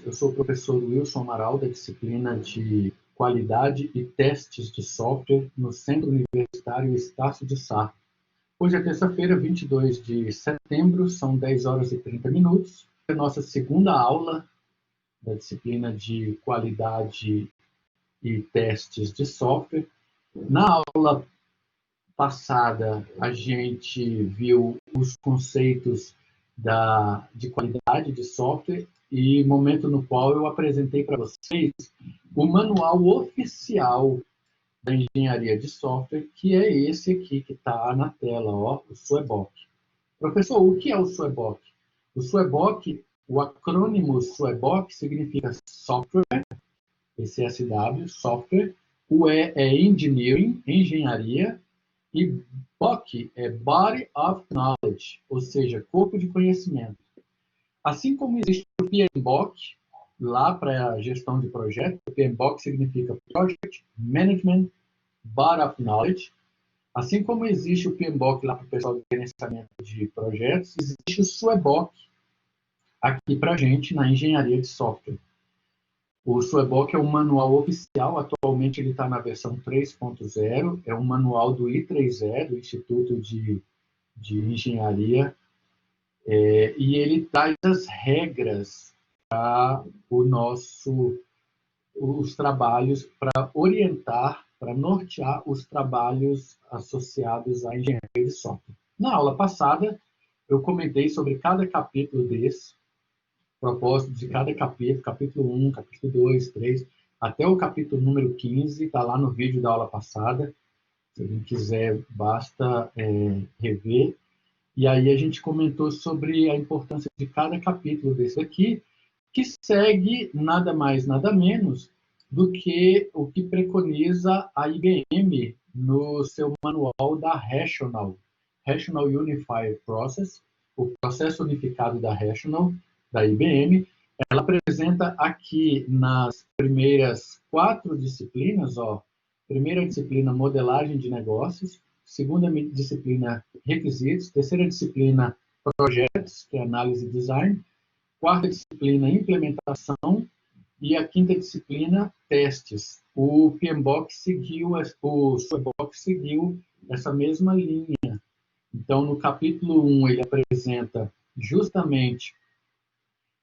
eu sou o professor Wilson Amaral, da disciplina de Qualidade e Testes de Software no Centro Universitário Estácio de Sá. Hoje é terça-feira, 22 de setembro, são 10 horas e 30 minutos. É a nossa segunda aula da disciplina de Qualidade e Testes de Software. Na aula passada, a gente viu os conceitos de qualidade de software e momento no qual eu apresentei para vocês o manual oficial da engenharia de software, que é esse aqui que está na tela, ó, o SUEBOC. Professor, o que é o SUEBOC? O SUEBOC, o acrônimo SUEBOC significa Software, SSW, Software, o E é Engineering, Engenharia, e BOC é Body of Knowledge, ou seja, corpo de conhecimento. Assim como existe o PMBOK, lá para a gestão de projeto, o PMBOK significa Project Management Body of Knowledge. Assim como existe o PMBOK lá para o pessoal de gerenciamento de projetos, existe o SUEBOK aqui para a gente na engenharia de software. O SUEBOK é um manual oficial, atualmente ele está na versão 3.0, é um manual do I3E, do Instituto de Engenharia, e ele traz as regras para os trabalhos, para orientar, para nortear os trabalhos associados à engenharia de software. Na aula passada, eu comentei sobre cada capítulo desse, propósito de cada capítulo, capítulo 1, capítulo 2, 3, até o capítulo número 15, está lá no vídeo da aula passada. Se alguém quiser, basta rever. E aí a gente comentou sobre a importância de cada capítulo desse aqui, que segue nada mais, nada menos do que o que preconiza a IBM no seu manual da Rational Unified Process, o processo unificado da Rational, da IBM. Ela apresenta aqui nas primeiras 4 disciplinas, ó, primeira disciplina, modelagem de negócios, segunda disciplina, requisitos, terceira disciplina, projetos, que é análise e design, quarta disciplina, implementação, e a quinta disciplina, testes. O PMBOK seguiu, o SUEBOK seguiu essa mesma linha. Então, no capítulo 1, ele apresenta justamente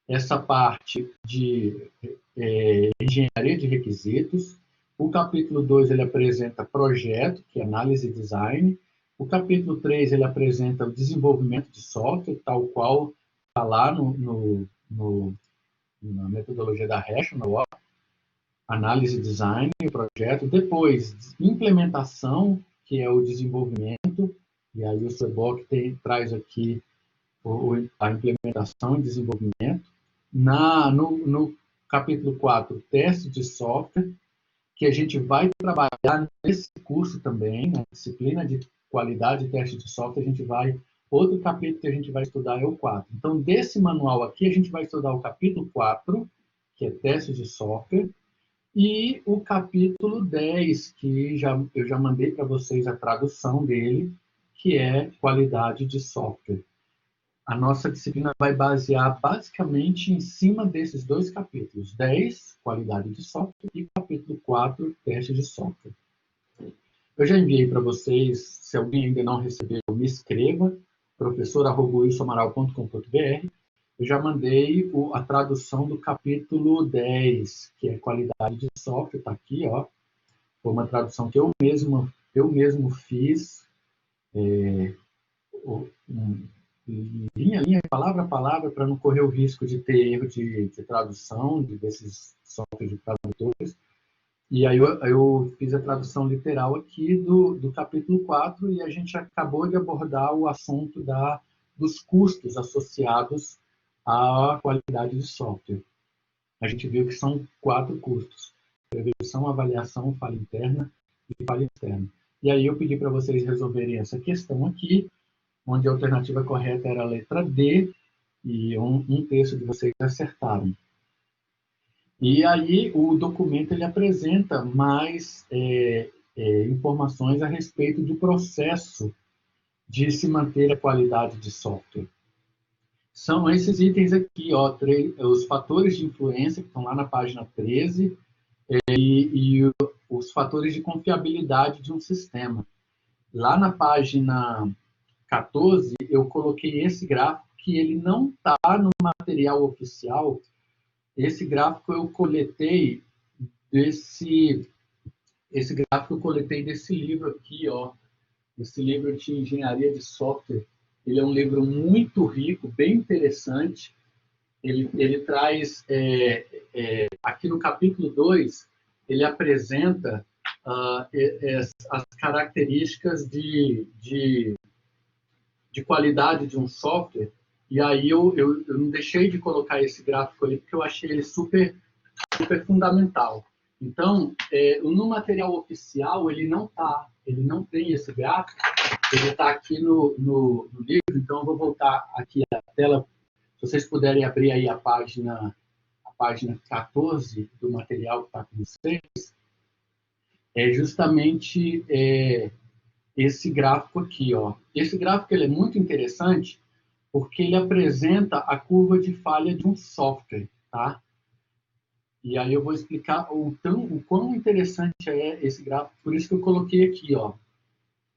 essa parte de engenharia de requisitos. O capítulo 2, ele apresenta projeto, que é análise e design. O capítulo 3, ele apresenta o desenvolvimento de software, tal qual está lá na metodologia da Rational, análise e design, o projeto. Depois, implementação, que é o desenvolvimento, e aí o SUEBOK traz aqui a implementação e desenvolvimento. No capítulo 4, teste de software, que a gente vai trabalhar nesse curso também, na disciplina de qualidade e teste de software, outro capítulo que a gente vai estudar é o 4. Então, desse manual aqui, a gente vai estudar o capítulo 4, que é teste de software, e o capítulo 10, que eu já mandei para vocês a tradução dele, que é qualidade de software. A nossa disciplina vai basear basicamente em cima desses 2 capítulos, 10, qualidade de software, e capítulo 4, teste de software. Eu já enviei para vocês, se alguém ainda não recebeu, me escreva, professor@wilsonamaral.com.br. Eu já mandei a tradução do capítulo 10, que é qualidade de software, está aqui, ó. Foi uma tradução que eu mesmo fiz, linha a linha, palavra a palavra, para não correr o risco de ter erro de tradução desses softwares de tradutores. E aí eu fiz a tradução literal aqui do capítulo 4 e a gente acabou de abordar o assunto dos custos associados à qualidade de software. A gente viu que são 4 custos: prevenção, avaliação, falha interna e falha externa. E aí eu pedi para vocês resolverem essa questão aqui, onde a alternativa correta era a letra D, e um terço de vocês acertaram. E aí o documento ele apresenta mais informações a respeito do processo de se manter a qualidade de software. São esses itens aqui, ó, os fatores de influência, que estão lá na página 13, e os fatores de confiabilidade de um sistema. Lá na página 14, eu coloquei esse gráfico, que ele não está no material oficial. Esse gráfico eu coletei esse gráfico eu coletei desse livro aqui, ó, esse livro de engenharia de software. Ele é um livro muito rico, bem interessante. Ele traz, aqui no capítulo 2, ele apresenta as características de qualidade de um software, e aí eu não deixei de colocar esse gráfico ali, porque eu achei ele super fundamental. Então, no material oficial, ele não tem esse gráfico, ele está aqui no livro, então eu vou voltar aqui a tela, se vocês puderem abrir aí a página 14 do material que está com vocês, é justamente esse gráfico aqui, ó. Esse gráfico ele é muito interessante porque ele apresenta a curva de falha de um software, tá? E aí eu vou explicar o quão interessante é esse gráfico, por isso que eu coloquei aqui, ó.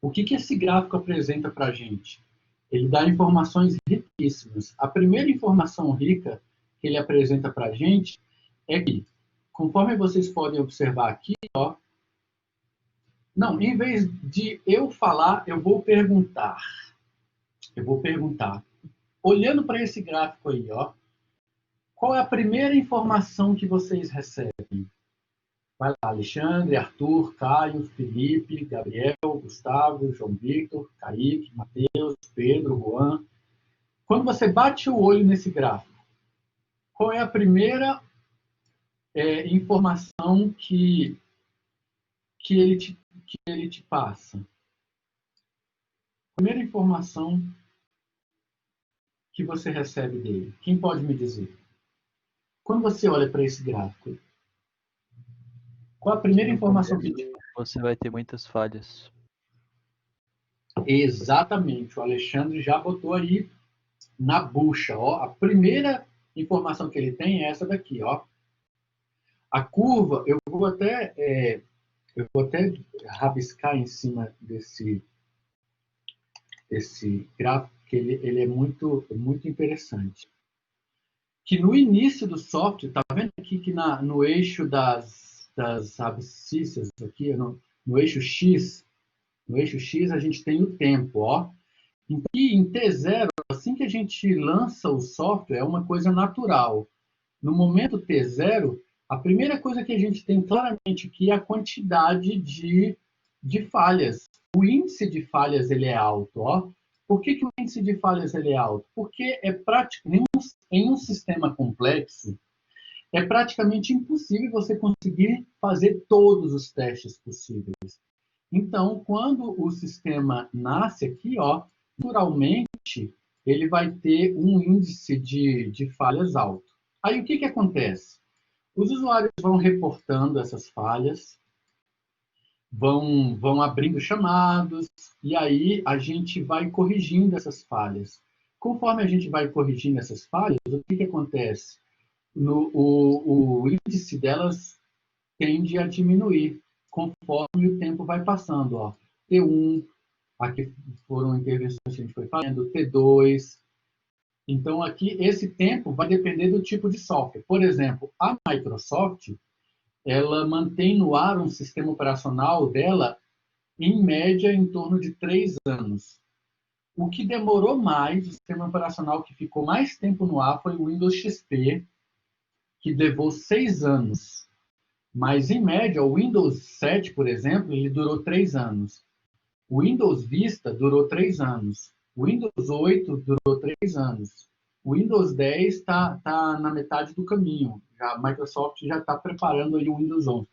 O que esse gráfico apresenta para a gente? Ele dá informações riquíssimas. A primeira informação rica que ele apresenta para a gente é que, conforme vocês podem observar aqui, ó, não, em vez de eu falar, eu vou perguntar. Eu vou perguntar. Olhando para esse gráfico aí, ó, qual é a primeira informação que vocês recebem? Vai lá, Alexandre, Arthur, Caio, Felipe, Gabriel, Gustavo, João Victor, Kaique, Matheus, Pedro, Juan. Quando você bate o olho nesse gráfico, qual é a primeira informação que ele te passa? A primeira informação que você recebe dele. Quem pode me dizer? Quando você olha para esse gráfico, qual a primeira informação que ele te passa? Você vai ter muitas falhas. Exatamente. O Alexandre já botou aí na bucha, ó. A primeira informação que ele tem é essa daqui, ó. A curva, eu vou até rabiscar em cima desse gráfico, que ele é muito interessante. Que no início do software, tá vendo aqui que no eixo das abscissas aqui, no eixo X, a gente tem o tempo, ó. E em T0, assim que a gente lança o software, é uma coisa natural. No momento T0, a primeira coisa que a gente tem claramente aqui é a quantidade de falhas. O índice de falhas ele é alto, ó. Por que o índice de falhas ele é alto? Porque em um sistema complexo, é praticamente impossível você conseguir fazer todos os testes possíveis. Então, quando o sistema nasce aqui, ó, naturalmente, ele vai ter um índice de falhas alto. Aí, o que acontece? Os usuários vão reportando essas falhas, vão abrindo chamados, e aí a gente vai corrigindo essas falhas. Conforme a gente vai corrigindo essas falhas, o que acontece? O índice delas tende a diminuir conforme o tempo vai passando. Ó. T1, aqui foram intervenções que a gente foi fazendo, T2. Então, aqui, esse tempo vai depender do tipo de software. Por exemplo, a Microsoft, ela mantém no ar um sistema operacional dela, em média, em torno de 3 anos. O que demorou mais, o sistema operacional que ficou mais tempo no ar foi o Windows XP, que levou 6 anos. Mas, em média, o Windows 7, por exemplo, ele durou 3 anos. O Windows Vista durou 3 anos. O Windows 8 durou 3 anos. O Windows 10 está na metade do caminho. A Microsoft já está preparando aí o Windows 11.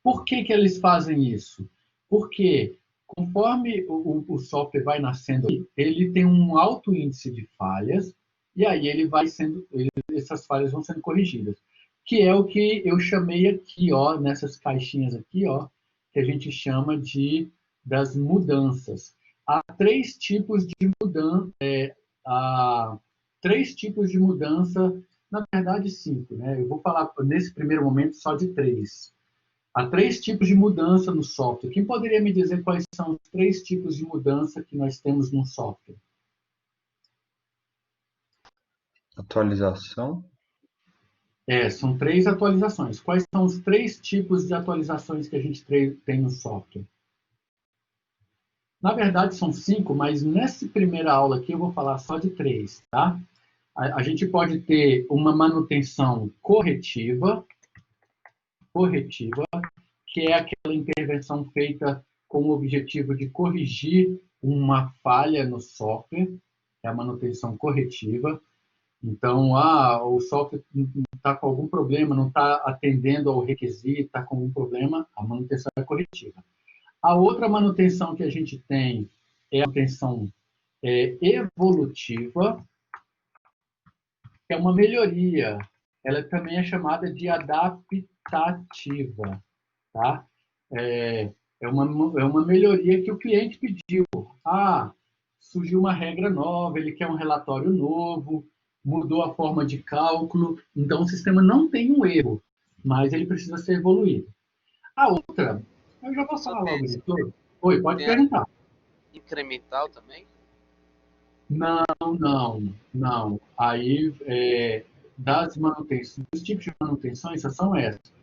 Por que eles fazem isso? Porque conforme o software vai nascendo, ele tem um alto índice de falhas, e aí essas falhas vão sendo corrigidas. Que é o que eu chamei aqui, ó, nessas caixinhas aqui, ó, que a gente chama das mudanças. Há 3 tipos de mudança. três tipos de mudança, na verdade 5, né? Eu vou falar nesse primeiro momento só de três. Há três tipos de mudança no software. Quem poderia me dizer quais são os três tipos de mudança que nós temos no software? Atualização. São três atualizações. Quais são os três tipos de atualizações que a gente tem no software? Na verdade, são 5, mas nessa primeira aula aqui eu vou falar só de 3, tá? A gente pode ter uma manutenção corretiva, que é aquela intervenção feita com o objetivo de corrigir uma falha no software, é a manutenção corretiva. Então, o software está com algum problema, não está atendendo ao requisito, está com algum problema, a manutenção é corretiva. A outra manutenção que a gente tem é a manutenção evolutiva, que é uma melhoria. Ela também é chamada de adaptativa. Tá? É uma melhoria que o cliente pediu. Surgiu uma regra nova, ele quer um relatório novo, mudou a forma de cálculo, então o sistema não tem um erro, mas ele precisa ser evoluído. A outra, eu já vou falar logo de tudo. Oi, pode perguntar. Incremental também? Não. Aí, das manutenções, os tipos de manutenções são essas.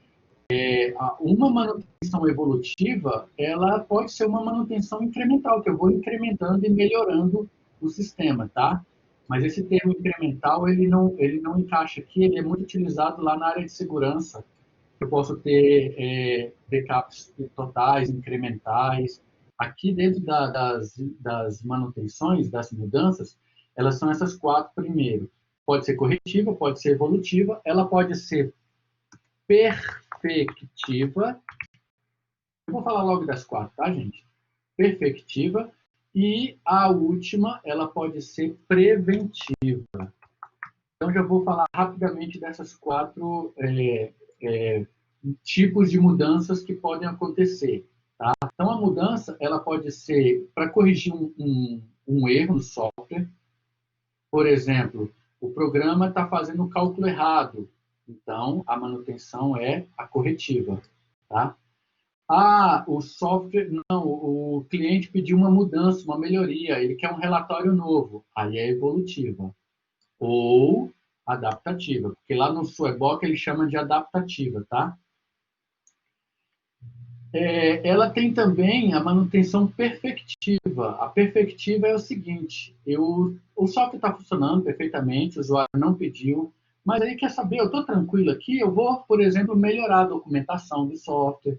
Uma manutenção evolutiva, ela pode ser uma manutenção incremental, que eu vou incrementando e melhorando o sistema, tá? Mas esse termo incremental, ele não encaixa aqui, ele é muito utilizado lá na área de segurança. Eu posso ter backups totais, incrementais. Aqui dentro das manutenções, das mudanças, elas são essas 4 primeiro. Pode ser corretiva, pode ser evolutiva, ela pode ser perfectiva. Eu vou falar logo das 4, tá, gente? Perfectiva. E a última, ela pode ser preventiva. Então, já vou falar rapidamente dessas 4 tipos de mudanças que podem acontecer. Tá? Então, a mudança ela pode ser para corrigir um erro no software. Por exemplo, o programa está fazendo o cálculo errado. Então, a manutenção é a corretiva. Tá? O software, não, o cliente pediu uma mudança, uma melhoria, ele quer um relatório novo. Aí é evolutiva. Ou adaptativa, porque lá no Sweboc ele chama de adaptativa, tá? Ela tem também a manutenção perfectiva. A perfectiva é o seguinte, o software está funcionando perfeitamente, o usuário não pediu, mas aí quer saber, eu estou tranquilo aqui, eu vou, por exemplo, melhorar a documentação do software.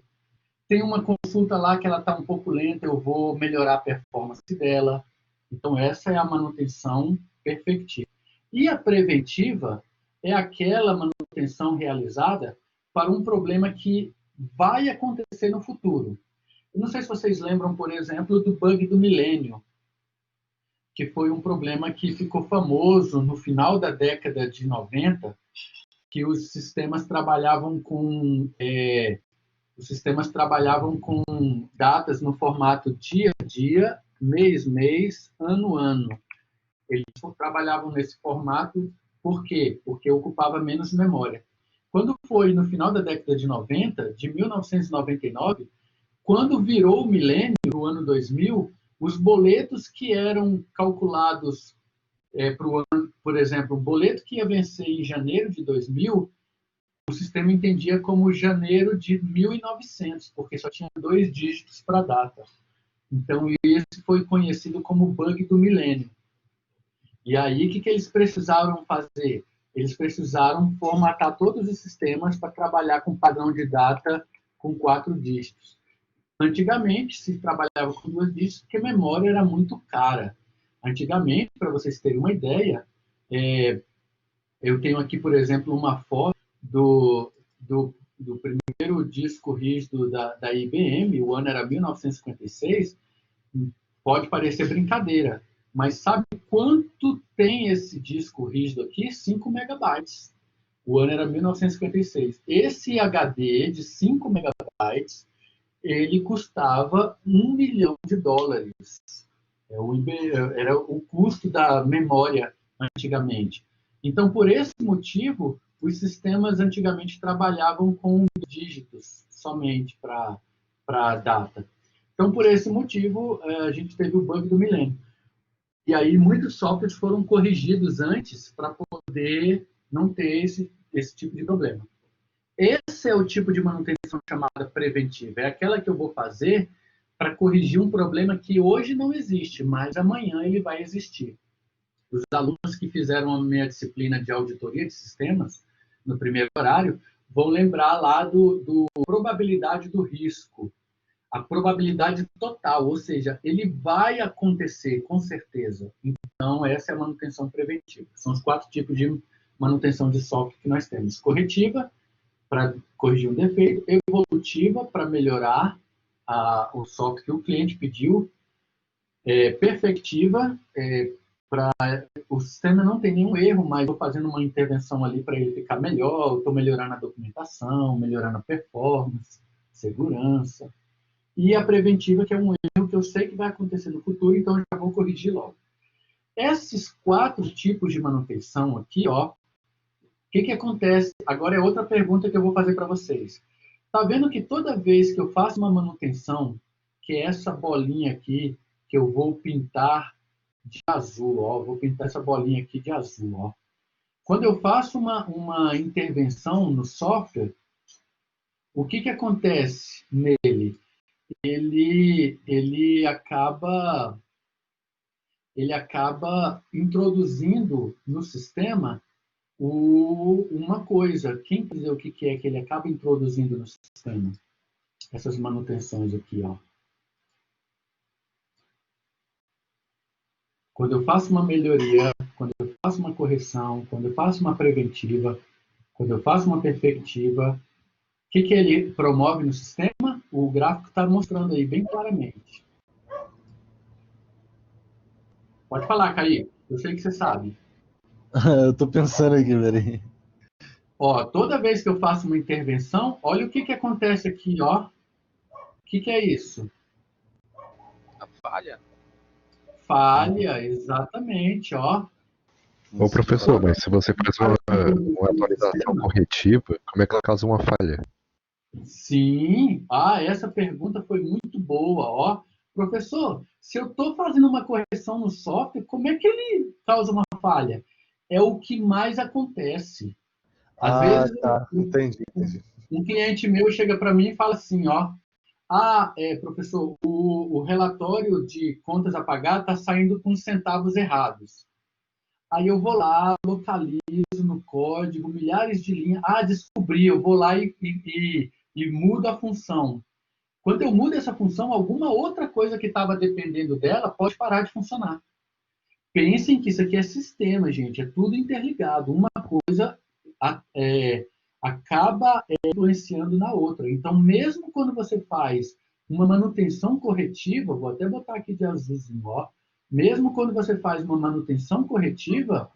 Tem uma consulta lá que ela está um pouco lenta, eu vou melhorar a performance dela. Então, essa é a manutenção perfectiva. E a preventiva é aquela manutenção realizada para um problema que vai acontecer no futuro. Eu não sei se vocês lembram, por exemplo, do bug do milênio, que foi um problema que ficou famoso no final da década de 90, que os sistemas trabalhavam com datas no formato dia a dia, mês, ano. Eles trabalhavam nesse formato, por quê? Porque ocupava menos memória. Quando foi no final da década de 90, de 1999, quando virou o milênio, no ano 2000, os boletos que eram calculados para o ano, por exemplo, o boleto que ia vencer em janeiro de 2000, o sistema entendia como janeiro de 1900, porque só tinha 2 dígitos para a data. Então, esse foi conhecido como bug do milênio. E aí, o que eles precisaram fazer? Eles precisaram formatar todos os sistemas para trabalhar com padrão de data com 4 dígitos. Antigamente, se trabalhava com 2 dígitos, porque a memória era muito cara. Antigamente, para vocês terem uma ideia, eu tenho aqui, por exemplo, uma foto do primeiro disco rígido da IBM, o ano era 1956, pode parecer brincadeira, mas sabe quanto tem esse disco rígido aqui? 5 megabytes. O ano era 1956. Esse HD de 5 megabytes, ele custava $1 milhão. Era o custo da memória antigamente. Então, por esse motivo, os sistemas antigamente trabalhavam com dígitos somente para a data. Então, por esse motivo, a gente teve o bug do milênio. E aí, muitos softwares foram corrigidos antes para poder não ter esse tipo de problema. Esse é o tipo de manutenção chamada preventiva. É aquela que eu vou fazer para corrigir um problema que hoje não existe, mas amanhã ele vai existir. Os alunos que fizeram a minha disciplina de auditoria de sistemas, no primeiro horário, vão lembrar lá do probabilidade do risco, a probabilidade total, ou seja, ele vai acontecer com certeza. Então, essa é a manutenção preventiva. São os 4 tipos de manutenção de software que nós temos. Corretiva, para corrigir um defeito, evolutiva, para melhorar o software que o cliente pediu, perfectiva, para o sistema não tem nenhum erro, mas estou fazendo uma intervenção ali para ele ficar melhor, estou melhorando a documentação, melhorando a performance, segurança. E a preventiva, que é um erro que eu sei que vai acontecer no futuro, então eu já vou corrigir logo. Esses 4 tipos de manutenção aqui, ó, o que acontece? Agora é outra pergunta que eu vou fazer para vocês. Tá vendo que toda vez que eu faço uma manutenção, que é essa bolinha aqui, que eu vou pintar de azul, ó, vou pintar essa bolinha aqui de azul, ó. Quando eu faço uma intervenção no software, o que acontece nele? Ele acaba introduzindo no sistema uma coisa. Quem dizer o que é que ele acaba introduzindo no sistema? Essas manutenções aqui, ó. Quando eu faço uma melhoria, quando eu faço uma correção, quando eu faço uma preventiva, quando eu faço uma perfectiva, o que ele promove no sistema? O gráfico está mostrando aí bem claramente. Pode falar, Caí. Eu sei que você sabe. Eu tô pensando aqui, peraí. Ó, toda vez que eu faço uma intervenção, olha o que acontece aqui, ó. O que é isso? A falha? Falha, exatamente, ó. Ô professor, mas se você faz uma atualização corretiva, como é que ela causa uma falha? Sim, essa pergunta foi muito boa, ó. Professor, se eu estou fazendo uma correção no software, como é que ele causa uma falha? É o que mais acontece. Às vezes, Tá. Entendi. um cliente meu chega para mim e fala assim, ó, professor, o relatório de contas a pagar está saindo com centavos errados. Aí eu vou lá, localizo no código, milhares de linhas. Descobri, eu vou lá e mudo a função. Quando eu mudo essa função, alguma outra coisa que estava dependendo dela pode parar de funcionar. Pensem que isso aqui é sistema, gente, é tudo interligado. Uma coisa acaba influenciando na outra. Então, mesmo quando você faz uma manutenção corretiva, vou até botar aqui de azulzinho, ó, mesmo quando você faz uma manutenção corretiva,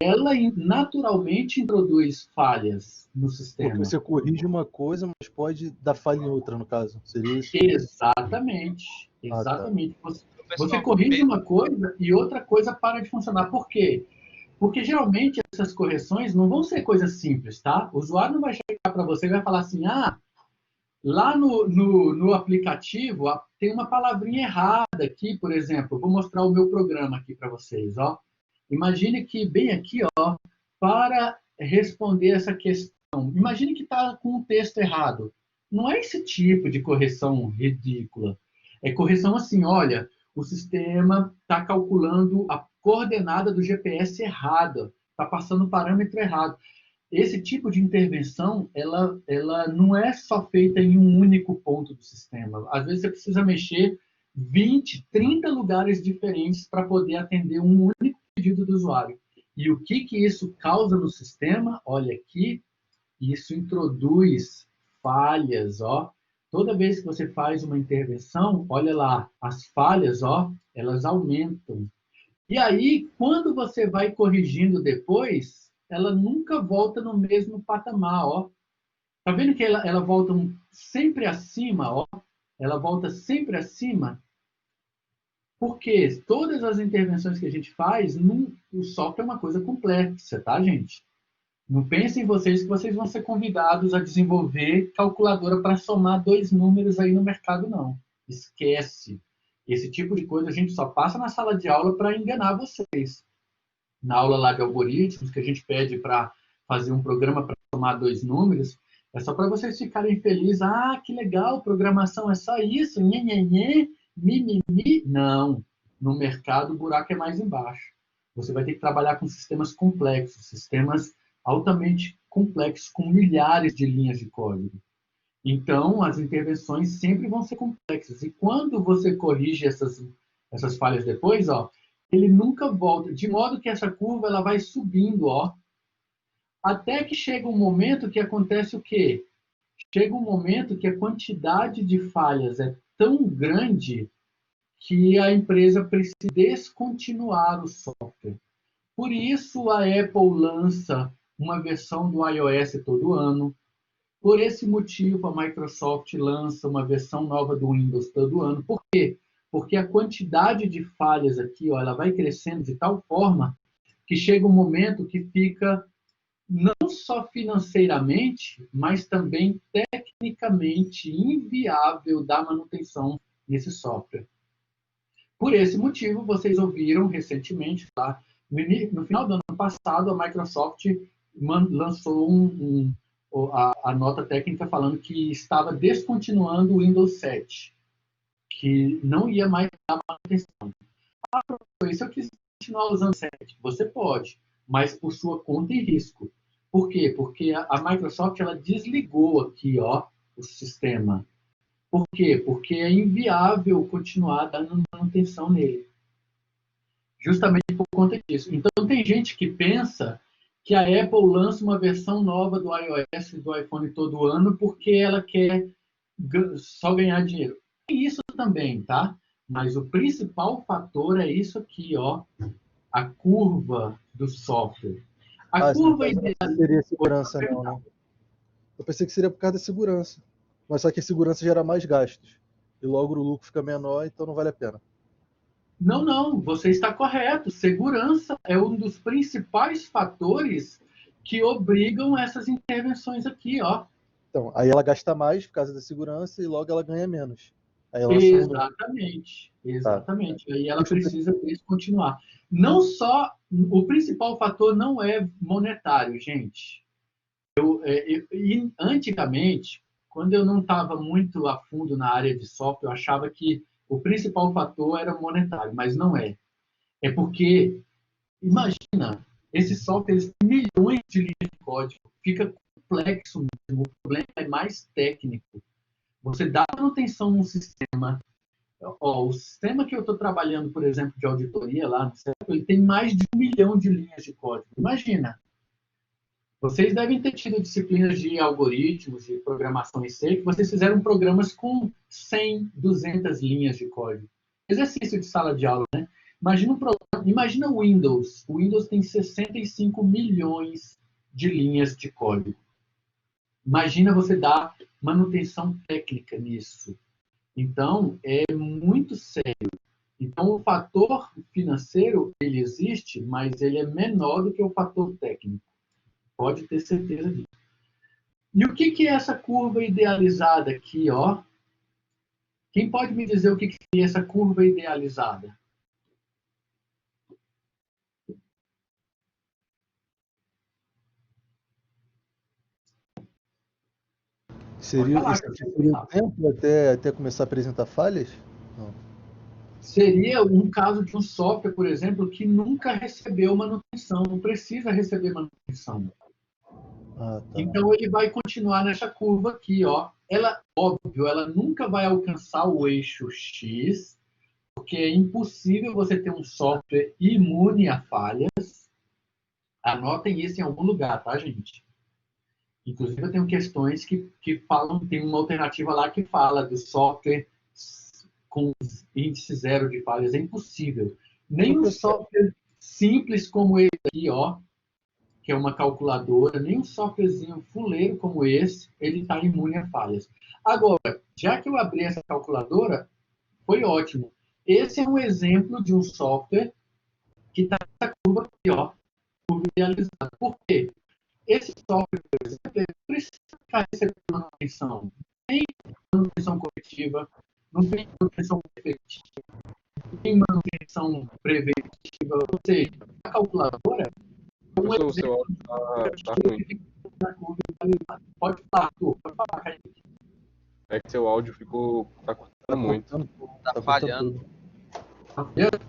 ela naturalmente introduz falhas no sistema. Porque você corrige uma coisa, mas pode dar falha em outra, no caso. Seria isso? Exatamente. Exatamente. Tá. Você corrige uma coisa e outra coisa para de funcionar. Por quê? Porque geralmente essas correções não vão ser coisas simples, tá? O usuário não vai chegar para você e vai falar assim, lá no aplicativo tem uma palavrinha errada aqui, por exemplo. Vou mostrar o meu programa aqui para vocês, ó. Imagine que bem aqui, ó, para responder essa questão, imagine que está com um texto errado. Não é esse tipo de correção ridícula. É correção assim, olha, o sistema está calculando a coordenada do GPS errada, está passando o parâmetro errado. Esse tipo de intervenção, ela não é só feita em um único ponto do sistema. Às vezes você precisa mexer 20, 30 lugares diferentes para poder atender um único pedido do usuário. E o que isso causa no sistema? Olha aqui, isso introduz falhas, ó. Toda vez que você faz uma intervenção, olha lá, as falhas, ó, elas aumentam. E aí, quando você vai corrigindo depois, ela nunca volta no mesmo patamar, ó. Tá vendo que ela volta sempre acima, ó? Ela volta sempre acima. Porque todas as intervenções que a gente faz, o software é uma coisa complexa, tá, gente? Não pensem em vocês que vocês vão ser convidados a desenvolver calculadora para somar dois números aí no mercado, não. Esquece. Esse tipo de coisa a gente só passa na sala de aula para enganar vocês. Na aula lá de algoritmos, que a gente pede para fazer um programa para somar dois números, é só para vocês ficarem felizes. Ah, que legal, programação é só isso, nhenhenhê, mimimi. Não. No mercado, o buraco é mais embaixo. Você vai ter que trabalhar com sistemas complexos, sistemas altamente complexos, com milhares de linhas de código. Então, as intervenções sempre vão ser complexas. E quando você corrige essas falhas depois, ó, ele nunca volta, de modo que essa curva ela vai subindo, ó, até que chega um momento que acontece o quê? Chega um momento que a quantidade de falhas é tão grande que a empresa precisa descontinuar o software. Por isso, a Apple lança uma versão do iOS todo ano. Por esse motivo, a Microsoft lança uma versão nova do Windows todo ano. Por quê? Porque a quantidade de falhas aqui, ó, ela vai crescendo de tal forma que chega um momento que fica não só financeiramente, mas também tecnicamente inviável dar manutenção nesse software. Por esse motivo, vocês ouviram recentemente, tá? No final do ano passado, a Microsoft lançou a nota técnica falando que estava descontinuando o Windows 7, que não ia mais dar manutenção. Se eu quiser continuar usando o 7, você pode, mas por sua conta e risco. Por quê? Porque a Microsoft ela desligou aqui, ó, o sistema. Por quê? Porque é inviável continuar dando manutenção nele. Justamente por conta disso. Então, tem gente que pensa que a Apple lança uma versão nova do iOS e do iPhone todo ano porque ela quer só ganhar dinheiro. É isso também, tá? Mas o principal fator é isso aqui, ó, a curva do software. A curva ideal seria segurança, não, né? Eu pensei que seria por causa da segurança. Mas só que a segurança gera mais gastos. E logo o lucro fica menor, então não vale a pena. Não, você está correto. Segurança é um dos principais fatores que obrigam essas intervenções aqui, ó. Então, aí ela gasta mais por causa da segurança e logo ela ganha menos. Aí ela exatamente. Aí ela precisa descontinuar. Não só, o principal fator não é monetário, gente. Antigamente, quando eu não estava muito a fundo na área de software, eu achava que o principal fator era monetário, mas não é. É porque, imagina, esses softwares têm milhões de linhas de código, fica complexo mesmo, o problema é mais técnico. Você dá manutenção num sistema. Ó, o sistema que eu estou trabalhando, por exemplo, de auditoria lá no CEP, ele tem mais de 1 milhão de linhas de código. Imagina. Vocês devem ter tido disciplinas de algoritmos, de programação em C, que vocês fizeram programas com 100, 200 linhas de código. Exercício de sala de aula, né? Imagina o Windows. O Windows tem 65 milhões de linhas de código. Imagina você dar manutenção técnica nisso. Então, é muito sério. Então, o fator financeiro, ele existe, mas ele é menor do que o fator técnico. Pode ter certeza disso. E o que é essa curva idealizada aqui, ó? Quem pode me dizer o que é essa curva idealizada? Seria um tempo até começar a apresentar falhas? Não. Seria um caso de um software, por exemplo, que nunca recebeu manutenção, não precisa receber manutenção. Tá. Então, ele vai continuar nessa curva aqui, ó. Óbvio, ela nunca vai alcançar o eixo X, porque é impossível você ter um software imune a falhas. Anotem isso em algum lugar, tá, gente? Inclusive, eu tenho questões que falam, tem uma alternativa lá que fala do software com índice zero de falhas. É impossível. Nem um software simples como esse aqui, ó, que é uma calculadora, nem um softwarezinho fuleiro como esse, ele está imune a falhas. Agora, já que eu abri essa calculadora, foi ótimo. Esse é um exemplo de um software que está nessa curva aqui, ó, curva idealizada. Por quê? Esse software, por exemplo, ele precisa ficar recebendo manutenção. Não tem manutenção coletiva, não tem manutenção efetiva, não tem manutenção preventiva. Ou seja, a calculadora é um Professor, o seu exemplo áudio tá ruim. da curva idealizada. Pode falar, Arthur, pode falar, Kaique. É que seu áudio tá cortando muito. Tá falhando. Tá vendo?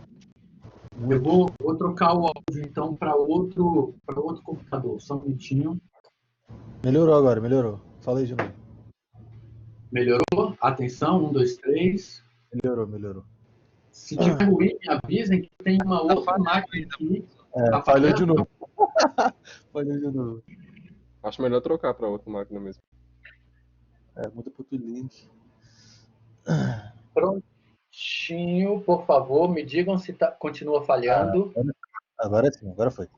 Eu vou trocar o áudio, então, para outro computador. Só um minutinho. Melhorou agora, melhorou. Fala aí de novo. Melhorou? Atenção, 1, 2, 3. Melhorou. Se tiver ruim, me avisem que tem uma outra máquina aqui. Tá Falhou falhando? de novo. Falhou de novo. Acho melhor trocar para outra máquina mesmo. Muda pro outro link. Prontinho, por favor, me digam se continua falhando. Agora sim, agora foi.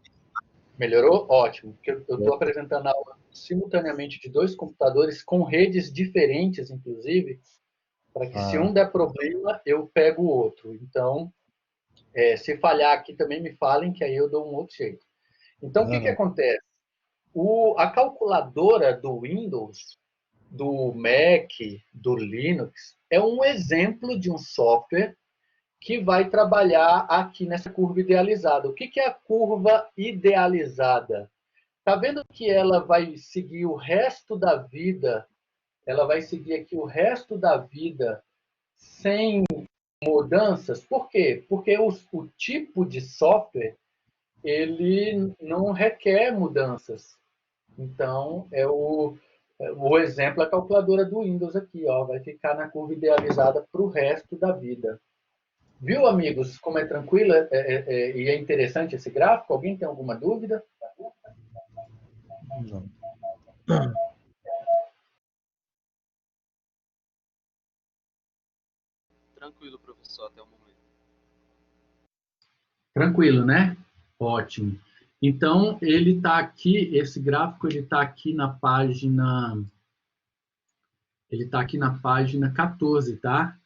Melhorou? Ótimo, porque eu estou apresentando a aula simultaneamente de 2 computadores com redes diferentes, inclusive, para que se um der problema, eu pego o outro. Então, se falhar aqui também me falem, que aí eu dou um outro jeito. Então, o que acontece? A calculadora do Windows, do Mac, do Linux, é um exemplo de um software que vai trabalhar aqui nessa curva idealizada. O que é a curva idealizada? Está vendo que ela vai seguir o resto da vida, ela vai seguir aqui o resto da vida sem mudanças? Por quê? Porque o tipo de software, ele não requer mudanças. Então, o exemplo é a calculadora do Windows aqui, ó, vai ficar na curva idealizada para o resto da vida. Viu, amigos, como é tranquilo e é interessante esse gráfico? Alguém tem alguma dúvida? Não. Tranquilo, professor, até o momento. Tranquilo, né? Ótimo. Então, ele está aqui, esse gráfico, ele está aqui na página... Ele está aqui na página 14, tá?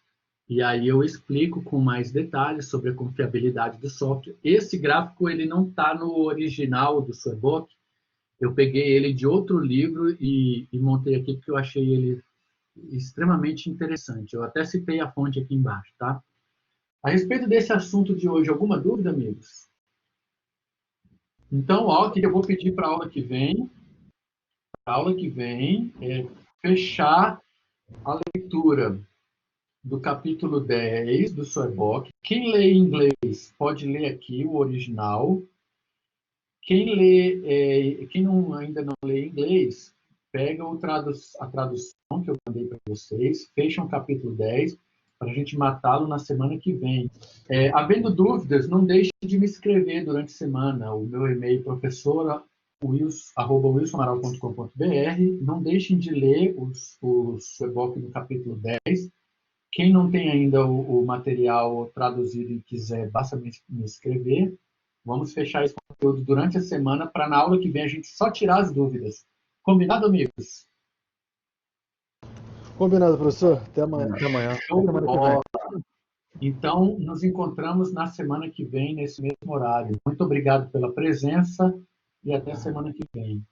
E aí eu explico com mais detalhes sobre a confiabilidade do software. Esse gráfico, ele não está no original do Swarebook. Eu peguei ele de outro livro e montei aqui porque eu achei ele extremamente interessante. Eu até citei a fonte aqui embaixo, tá? A respeito desse assunto de hoje, alguma dúvida, amigos? Então, ó, o que eu vou pedir para a aula que vem? A aula que vem é fechar a leitura do capítulo 10 do Swarebook. Quem lê inglês pode ler aqui o original. Quem ainda não lê inglês, pega a tradução que eu mandei para vocês, fecha o capítulo 10 para a gente matá-lo na semana que vem. Havendo dúvidas, não deixe de me escrever durante a semana. O meu e-mail é professora@wilsonamaral.com.br. Não deixem de ler o Swarebook no capítulo 10. Quem não tem ainda o material traduzido e quiser, basta me escrever. Vamos fechar esse conteúdo durante a semana para na aula que vem a gente só tirar as dúvidas. Combinado, amigos? Combinado, professor. Até amanhã. Até amanhã. Então, nos encontramos na semana que vem, nesse mesmo horário. Muito obrigado pela presença e até semana que vem.